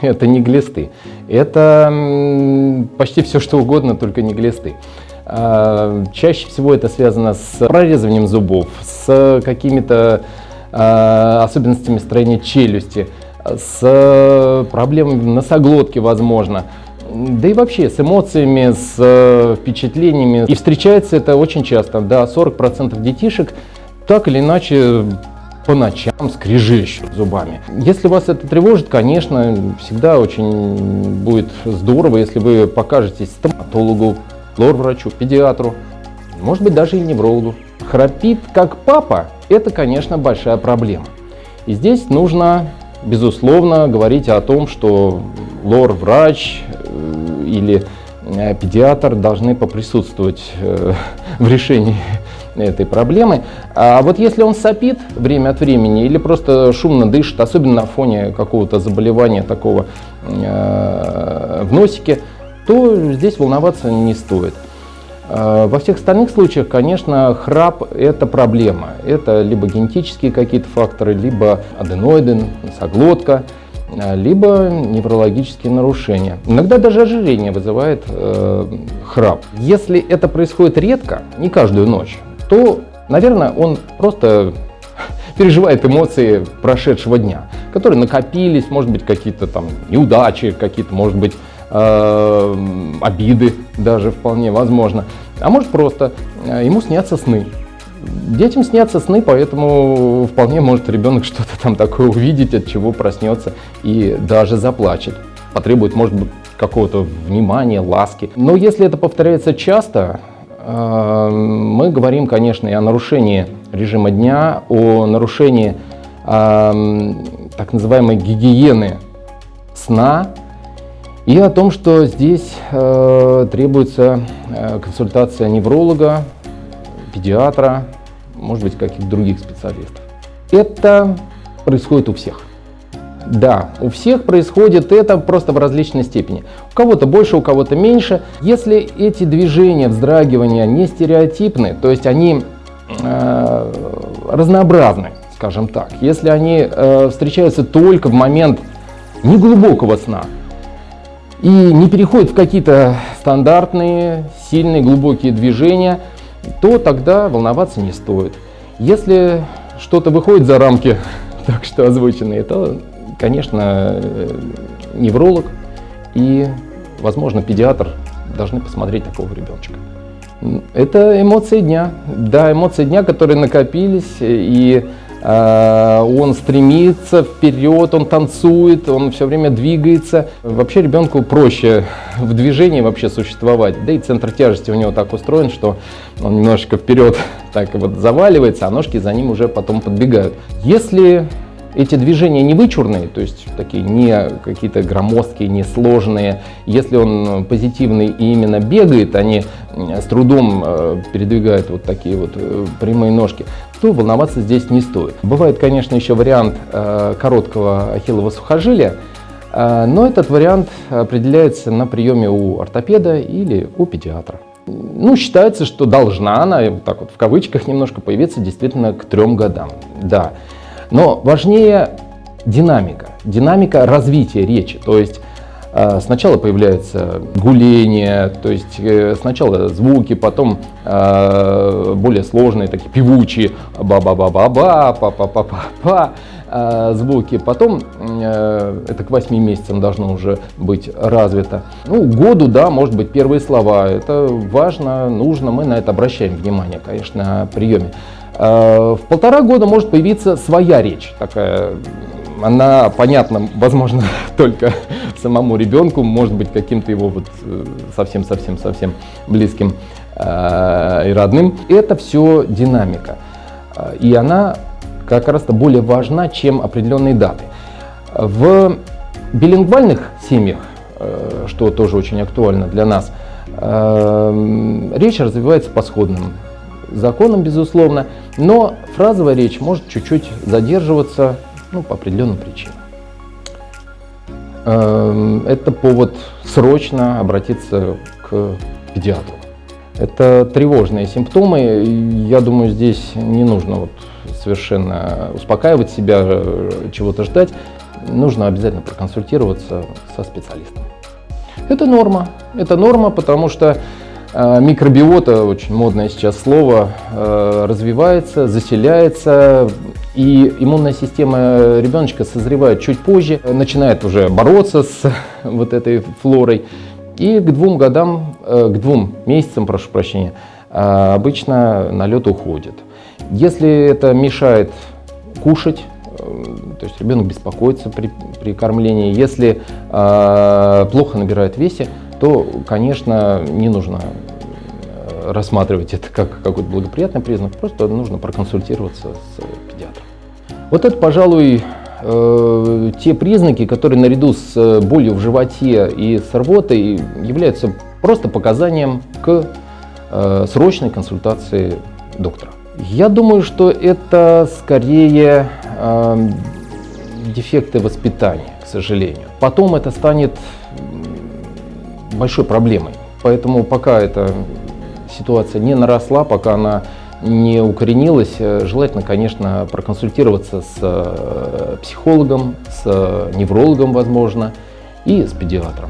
Это не глисты. Это почти все, что угодно, только не глисты. Чаще всего это связано с прорезыванием зубов, с какими-то особенностями строения челюсти, с проблемами носоглотки, возможно. Да и вообще с эмоциями, с впечатлениями. И встречается это очень часто. Да, 40% детишек так или иначе по ночам скрежещут зубами. Если вас это тревожит, конечно, всегда очень будет здорово, если вы покажетесь стоматологу, лор-врачу, педиатру, может быть, даже и неврологу. Храпит как папа – это, конечно, большая проблема. И здесь нужно, безусловно, говорить о том, что лор-врач или педиатр должны поприсутствовать в решении этой проблемы. А вот если он сопит время от времени или просто шумно дышит, особенно на фоне какого-то заболевания такого в носике, то здесь волноваться не стоит. Во всех остальных случаях, конечно, храп – это проблема. Это либо генетические какие-то факторы, либо аденоиды, носоглотка, либо неврологические нарушения. Иногда даже ожирение вызывает храп. Если это происходит редко, не каждую ночь, то, наверное, он просто переживает эмоции прошедшего дня, которые накопились, может быть, какие-то там неудачи, какие-то, может быть, обиды даже вполне возможно. А может просто ему снятся сны. Детям снятся сны, поэтому вполне может ребенок что-то там такое увидеть, от чего проснется и даже заплачет. Потребует, может быть, какого-то внимания, ласки. Но если это повторяется часто, мы говорим, конечно, и о нарушении режима дня, о нарушении так называемой гигиены сна и о том, что здесь требуется консультация невролога, педиатра, может быть, каких-то других специалистов. Это происходит у всех. Да, у всех происходит это просто в различной степени. У кого-то больше, у кого-то меньше. Если эти движения, вздрагивания не стереотипны, то есть они разнообразны, скажем так, если они встречаются только в момент неглубокого сна и не переходят в какие-то стандартные, сильные, глубокие движения, то тогда волноваться не стоит. Если что-то выходит за рамки, так что озвученные, то, конечно, невролог и, возможно, педиатр должны посмотреть такого ребеночка. Это эмоции дня. Да, эмоции дня, которые накопились, и он стремится вперед, он танцует, он все время двигается. Вообще ребенку проще в движении вообще существовать. Да и центр тяжести у него так устроен, что он немножечко вперед так вот заваливается, а ножки за ним уже потом подбегают. Если эти движения не вычурные, то есть такие не какие-то громоздкие, не сложные, если он позитивный и именно бегает, а не с трудом передвигает вот такие вот прямые ножки, то волноваться здесь не стоит. Бывает, конечно, еще вариант короткого ахиллова сухожилия, но этот вариант определяется на приеме у ортопеда или у педиатра. Ну, считается, что должна она, так вот в кавычках немножко, появиться действительно к 3 годам. Да. Но важнее динамика развития речи. То есть сначала появляется гуление, то есть сначала звуки, потом более сложные, такие певучие ба-ба-ба-ба-ба, па-па-па-па-па звуки. Потом это к 8 месяцам должно уже быть развито. Ну, году, да, может быть, первые слова. Это важно, нужно, мы на это обращаем внимание, конечно, на приеме. В 1,5 года может появиться своя речь, такая, она понятна, возможно, только самому ребенку, может быть, каким-то его вот совсем близким и родным. Это все динамика, и она как раз-то более важна, чем определенные даты. В билингвальных семьях, что тоже очень актуально для нас, речь развивается по сходным законам, безусловно, но фразовая речь может чуть-чуть задерживаться, ну, по определенным причинам. Это повод срочно обратиться к педиатру. Это тревожные симптомы. Я думаю, здесь не нужно вот совершенно успокаивать себя, чего-то ждать. нужно обязательно проконсультироваться со специалистом. Это норма, потому что микробиота, очень модное сейчас слово, развивается, заселяется, и иммунная система ребеночка созревает чуть позже, начинает уже бороться с вот этой флорой, и к 2 месяцам, прошу прощения, обычно налет уходит. Если это мешает кушать, то есть ребенок беспокоится при кормлении, если плохо набирает в весе, то, конечно, не нужно рассматривать это как какой-то благоприятный признак, просто нужно проконсультироваться с педиатром. Вот это, пожалуй, те признаки, которые наряду с болью в животе и с рвотой являются просто показанием к срочной консультации доктора. Я думаю, что это скорее дефекты воспитания, к сожалению. Потом это станет большой проблемой. Поэтому пока эта ситуация не наросла, пока она не укоренилась, желательно, конечно, проконсультироваться с психологом, с неврологом, возможно, и с педиатром.